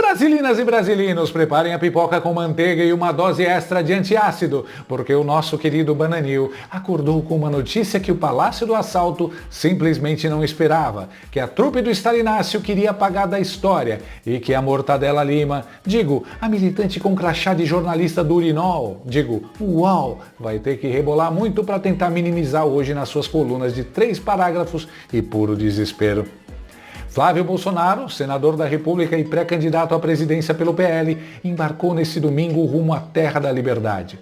Brasilinas e brasilinos, preparem a pipoca com manteiga e uma dose extra de antiácido, porque o nosso querido Bananil acordou com uma notícia que o Palácio do Assalto simplesmente não esperava, que a trupe do Stalinácio queria apagar da história e que a Mortadela Lima, a militante com crachá de jornalista do Urinol, UOL, vai ter que rebolar muito para tentar minimizar hoje nas suas colunas de 3 parágrafos e puro desespero. Flávio Bolsonaro, senador da República e pré-candidato à presidência pelo PL, embarcou nesse domingo rumo à terra da liberdade.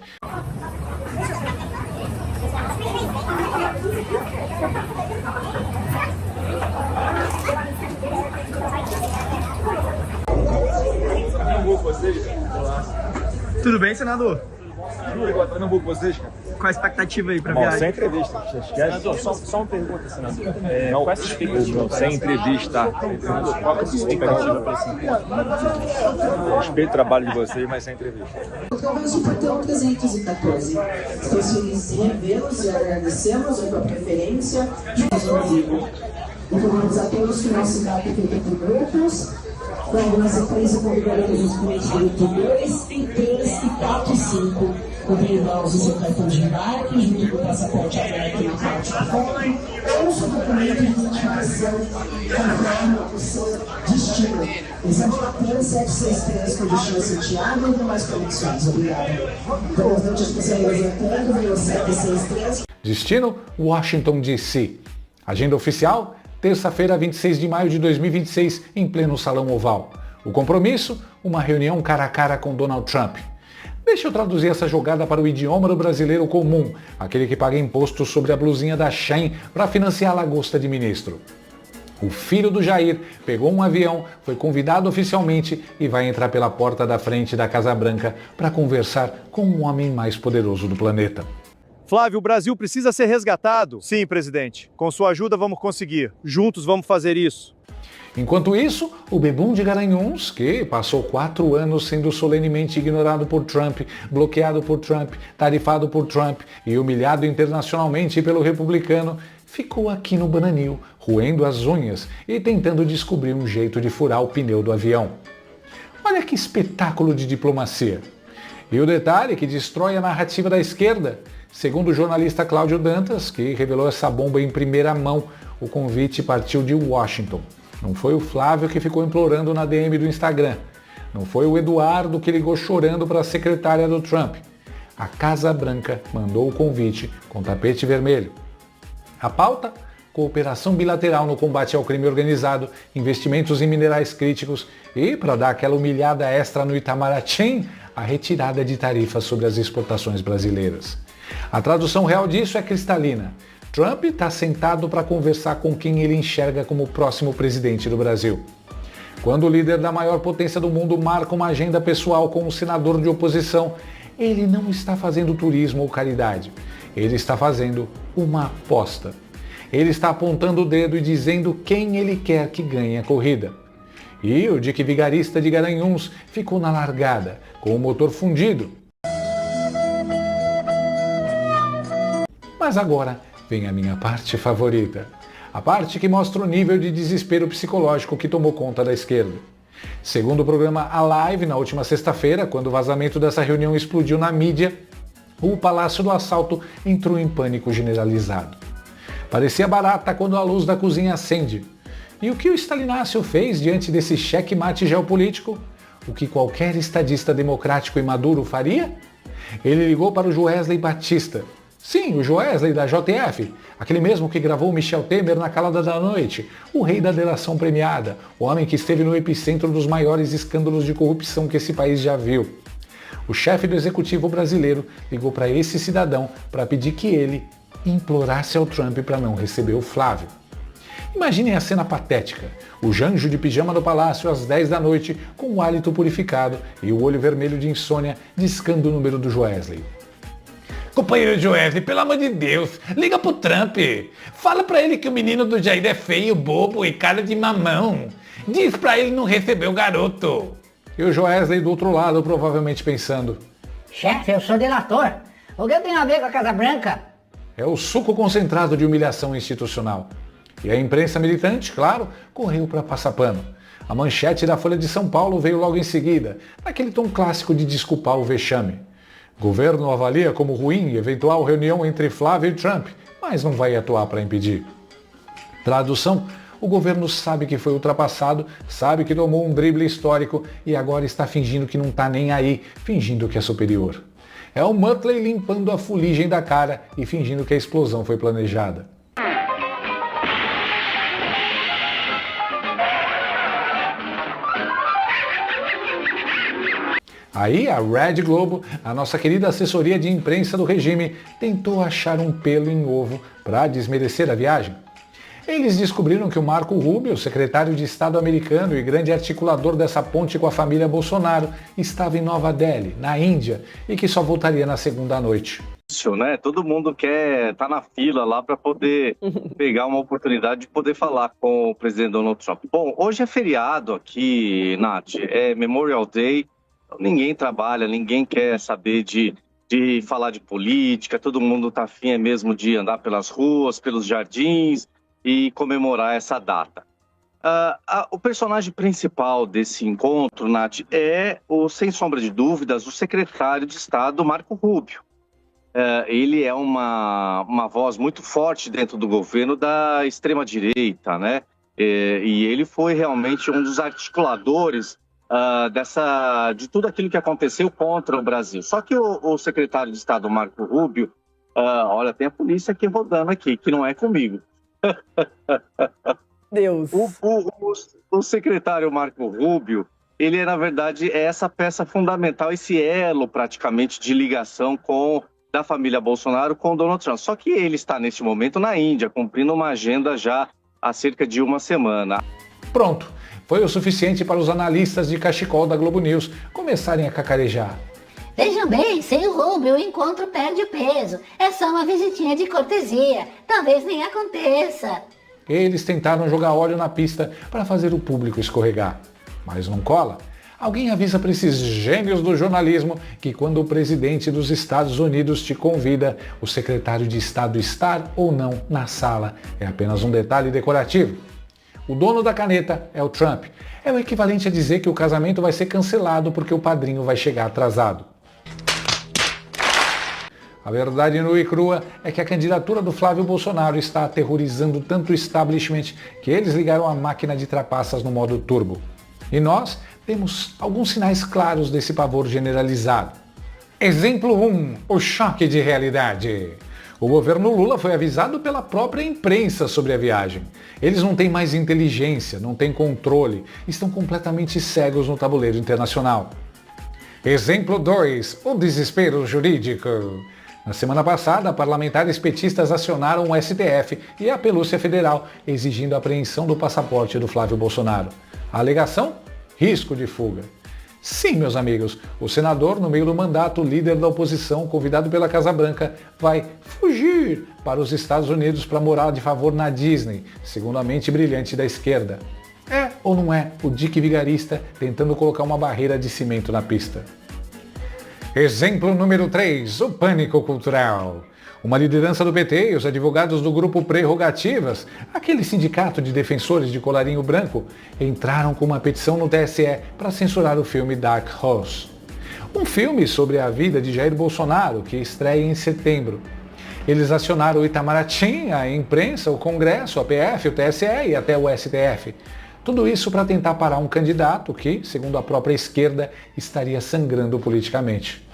Tudo bem, senador? Pernambuco, vocês, cara? Qual a expectativa aí pra Bom, viagem? sem entrevista. Senador, só uma pergunta, senador. Não, Qual essa expectativa? sem entrevista. Qual é a sua expectativa para esse encontro? Respeito o trabalho de vocês, mas sem entrevista. Talvez o portão 314. Estou felizes em revê-los e agradecemos a tua preferência. Informamos a todos que o nosso dado é feito por grupos. Logo na sequência, convidaremos os clientes do grupo 2, 3 e 4 e 5. Convidamos o seu cartão de embarque, junto com o passaporte aberto na parte de fora, ou o seu documento de identificação conforme o seu destino. Esse é o Latam 763 com destino a Santiago e demais conexões. Obrigado. Comandante especial representando, veio 763. Destino, Washington, D.C. Agenda oficial, terça-feira, 26 de maio de 2026, em pleno Salão Oval. O compromisso, uma reunião cara a cara com Donald Trump. Deixa eu traduzir essa jogada para o idioma do brasileiro comum, aquele que paga imposto sobre a blusinha da Shein para financiar a lagosta de ministro. O filho do Jair pegou um avião, foi convidado oficialmente e vai entrar pela porta da frente da Casa Branca para conversar com o homem mais poderoso do planeta. Flávio, o Brasil precisa ser resgatado. Sim, presidente. Com sua ajuda vamos conseguir. Juntos vamos fazer isso. Enquanto isso, o bebum de Garanhuns, que passou 4 anos sendo solenemente ignorado por Trump, bloqueado por Trump, tarifado por Trump e humilhado internacionalmente pelo republicano, ficou aqui no Bananil, roendo as unhas e tentando descobrir um jeito de furar o pneu do avião. Olha que espetáculo de diplomacia! E o detalhe que destrói a narrativa da esquerda, segundo o jornalista Cláudio Dantas, que revelou essa bomba em primeira mão, o convite partiu de Washington. Não foi o Flávio que ficou implorando na DM do Instagram. Não foi o Eduardo que ligou chorando para a secretária do Trump. A Casa Branca mandou o convite com tapete vermelho. A pauta? Cooperação bilateral no combate ao crime organizado, investimentos em minerais críticos e, para dar aquela humilhada extra no Itamaraty, a retirada de tarifas sobre as exportações brasileiras. A tradução real disso é cristalina. Trump está sentado para conversar com quem ele enxerga como o próximo presidente do Brasil. Quando o líder da maior potência do mundo marca uma agenda pessoal com um senador de oposição, ele não está fazendo turismo ou caridade. Ele está fazendo uma aposta. Ele está apontando o dedo e dizendo quem ele quer que ganhe a corrida. E o Dick Vigarista de Garanhuns ficou na largada, com o motor fundido. Mas agora vem a minha parte favorita. A parte que mostra o nível de desespero psicológico que tomou conta da esquerda. Segundo o programa A Live, na última sexta-feira, quando o vazamento dessa reunião explodiu na mídia, o Palácio do Assalto entrou em pânico generalizado. Parecia barata quando a luz da cozinha acende. E o que o Stalinácio fez diante desse cheque-mate geopolítico? O que qualquer estadista democrático e maduro faria? Ele ligou para o Joesley Batista. Sim, o Joesley da JF, aquele mesmo que gravou Michel Temer na calada da noite, o rei da delação premiada, o homem que esteve no epicentro dos maiores escândalos de corrupção que esse país já viu. O chefe do executivo brasileiro ligou para esse cidadão para pedir que ele implorasse ao Trump para não receber o Flávio. Imaginem a cena patética, o Janjo de pijama do palácio às 10 da noite, com o hálito purificado e o olho vermelho de insônia, discando o número do Joesley. Companheiro Joesley, pelo amor de Deus, liga pro Trump. Fala pra ele que o menino do Jair é feio, bobo e cara de mamão. Diz pra ele não receber o garoto. E o Joesley do outro lado, provavelmente pensando: chefe, eu sou delator. O que eu tenho a ver com a Casa Branca? É o suco concentrado de humilhação institucional. E a imprensa militante, claro, correu para passar pano. A manchete da Folha de São Paulo veio logo em seguida, naquele tom clássico de desculpar o vexame. Governo avalia como ruim eventual reunião entre Flávio e Trump, mas não vai atuar para impedir. Tradução: o governo sabe que foi ultrapassado, sabe que tomou um drible histórico e agora está fingindo que não está nem aí, fingindo que é superior. É o Muttley limpando a fuligem da cara e fingindo que a explosão foi planejada. Aí a Red Globo, a nossa querida assessoria de imprensa do regime, tentou achar um pelo em ovo para desmerecer a viagem. Eles descobriram que o Marco Rubio, secretário de Estado americano e grande articulador dessa ponte com a família Bolsonaro, estava em Nova Delhi, na Índia, e que só voltaria na segunda noite. Né? Todo mundo quer estar na fila lá para poder pegar uma oportunidade de poder falar com o presidente Donald Trump. Bom, hoje é feriado aqui, Nath, é Memorial Day, ninguém trabalha, ninguém quer saber de falar de política, todo mundo está afim mesmo de andar pelas ruas, pelos jardins e comemorar essa data. O personagem principal desse encontro, Nath, é, sem sombra de dúvidas, o secretário de Estado Marco Rubio. Ele é uma voz muito forte dentro do governo da extrema-direita, né? E ele foi realmente um dos articuladores de tudo aquilo que aconteceu contra o Brasil. Só que o secretário de Estado Marco Rubio, olha, tem a polícia aqui rodando aqui, que não é comigo. Deus. O secretário Marco Rubio, ele na verdade é essa peça fundamental, esse elo praticamente de ligação da família Bolsonaro com o Donald Trump. Só que ele está neste momento na Índia, cumprindo uma agenda já há cerca de uma semana. Pronto, foi o suficiente para os analistas de cachecol da Globo News começarem a cacarejar. Vejam bem, sem o Rubio o encontro perde peso. É só uma visitinha de cortesia. Talvez nem aconteça. Eles tentaram jogar óleo na pista para fazer o público escorregar. Mas não cola. Alguém avisa para esses gênios do jornalismo que quando o presidente dos Estados Unidos te convida, o secretário de Estado estar ou não na sala é apenas um detalhe decorativo. O dono da caneta é o Trump. É o equivalente a dizer que o casamento vai ser cancelado porque o padrinho vai chegar atrasado. A verdade nua e crua é que a candidatura do Flávio Bolsonaro está aterrorizando tanto o establishment que eles ligaram a máquina de trapaças no modo turbo. E nós temos alguns sinais claros desse pavor generalizado. Exemplo 1, o choque de realidade. O governo Lula foi avisado pela própria imprensa sobre a viagem. Eles não têm mais inteligência, não têm controle, estão completamente cegos no tabuleiro internacional. Exemplo 2, o desespero jurídico. Na semana passada, parlamentares petistas acionaram o STF e a Polícia Federal exigindo a apreensão do passaporte do Flávio Bolsonaro. A alegação? Risco de fuga. Sim, meus amigos, o senador, no meio do mandato, líder da oposição, convidado pela Casa Branca, vai fugir para os Estados Unidos para morar de favor na Disney, segundo a mente brilhante da esquerda. É ou não é o Dick Vigarista tentando colocar uma barreira de cimento na pista? Exemplo número 3, o pânico cultural. Uma liderança do PT e os advogados do grupo Prerrogativas, aquele sindicato de defensores de colarinho branco, entraram com uma petição no TSE para censurar o filme Dark Horse. Um filme sobre a vida de Jair Bolsonaro, que estreia em setembro. Eles acionaram o Itamaraty, a imprensa, o Congresso, a PF, o TSE e até o STF. Tudo isso para tentar parar um candidato que, segundo a própria esquerda, estaria sangrando politicamente.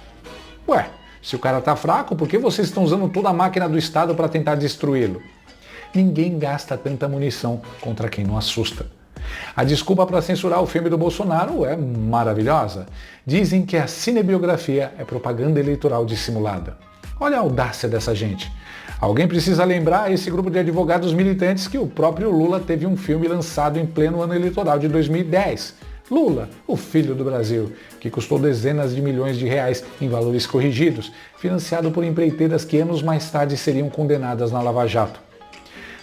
Ué, se o cara tá fraco, por que vocês estão usando toda a máquina do Estado para tentar destruí-lo? Ninguém gasta tanta munição contra quem não assusta. A desculpa para censurar o filme do Bolsonaro é maravilhosa. Dizem que a cinebiografia é propaganda eleitoral dissimulada. Olha a audácia dessa gente. Alguém precisa lembrar esse grupo de advogados militantes que o próprio Lula teve um filme lançado em pleno ano eleitoral de 2010. Lula, o filho do Brasil, que custou dezenas de milhões de reais em valores corrigidos, financiado por empreiteiras que anos mais tarde seriam condenadas na Lava Jato.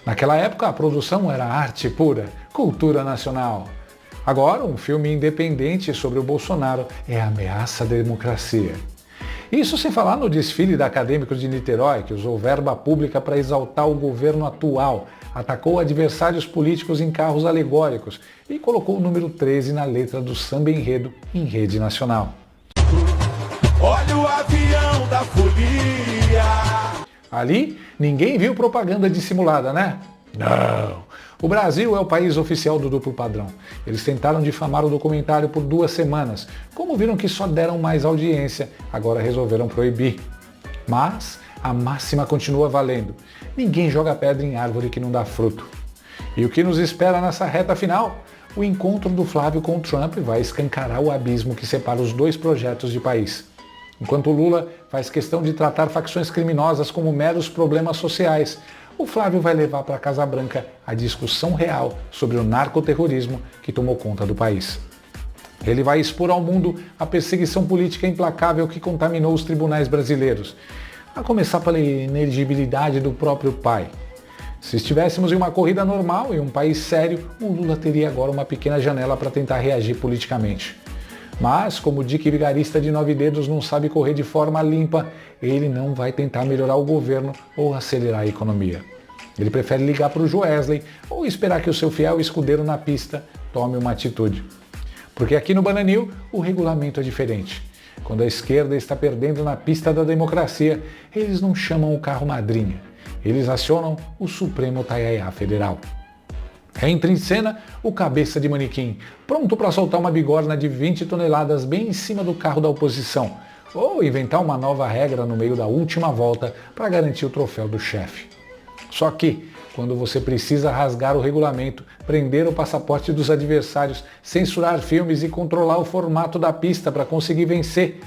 Naquela época, a produção era arte pura, cultura nacional. Agora, um filme independente sobre o Bolsonaro é ameaça à democracia. Isso sem falar no desfile da Acadêmicos de Niterói, que usou verba pública para exaltar o governo atual, atacou adversários políticos em carros alegóricos e colocou o número 13 na letra do samba enredo em rede nacional. Olha o avião da folia. Ali, ninguém viu propaganda dissimulada, né? Não! O Brasil é o país oficial do duplo padrão. Eles tentaram difamar o documentário por 2 semanas. Como viram que só deram mais audiência, agora resolveram proibir. Mas a máxima continua valendo. Ninguém joga pedra em árvore que não dá fruto. E o que nos espera nessa reta final? O encontro do Flávio com o Trump vai escancarar o abismo que separa os 2 projetos de país. Enquanto Lula faz questão de tratar facções criminosas como meros problemas sociais, o Flávio vai levar para a Casa Branca a discussão real sobre o narcoterrorismo que tomou conta do país. Ele vai expor ao mundo a perseguição política implacável que contaminou os tribunais brasileiros, a começar pela inelegibilidade do próprio pai. Se estivéssemos em uma corrida normal, em um país sério, o Lula teria agora uma pequena janela para tentar reagir politicamente. Mas, como o Dick Vigarista de 9 dedos não sabe correr de forma limpa, ele não vai tentar melhorar o governo ou acelerar a economia. Ele prefere ligar para o Joesley ou esperar que o seu fiel escudeiro na pista tome uma atitude. Porque aqui no Bananil, o regulamento é diferente. Quando a esquerda está perdendo na pista da democracia, eles não chamam o carro madrinha. Eles acionam o Supremo Taiaiá Federal. Entra em cena o cabeça de manequim, pronto para soltar uma bigorna de 20 toneladas bem em cima do carro da oposição, ou inventar uma nova regra no meio da última volta para garantir o troféu do chefe. Só que, quando você precisa rasgar o regulamento, prender o passaporte dos adversários, censurar filmes e controlar o formato da pista para conseguir vencer,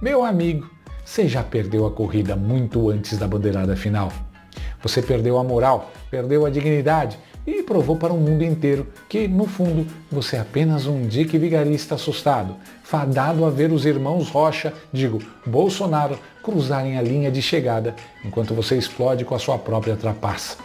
meu amigo, você já perdeu a corrida muito antes da bandeirada final. Você perdeu a moral, perdeu a dignidade e provou para o mundo inteiro que, no fundo, você é apenas um Dick Vigarista assustado, fadado a ver os irmãos Rocha, Bolsonaro, cruzarem a linha de chegada, enquanto você explode com a sua própria trapaça.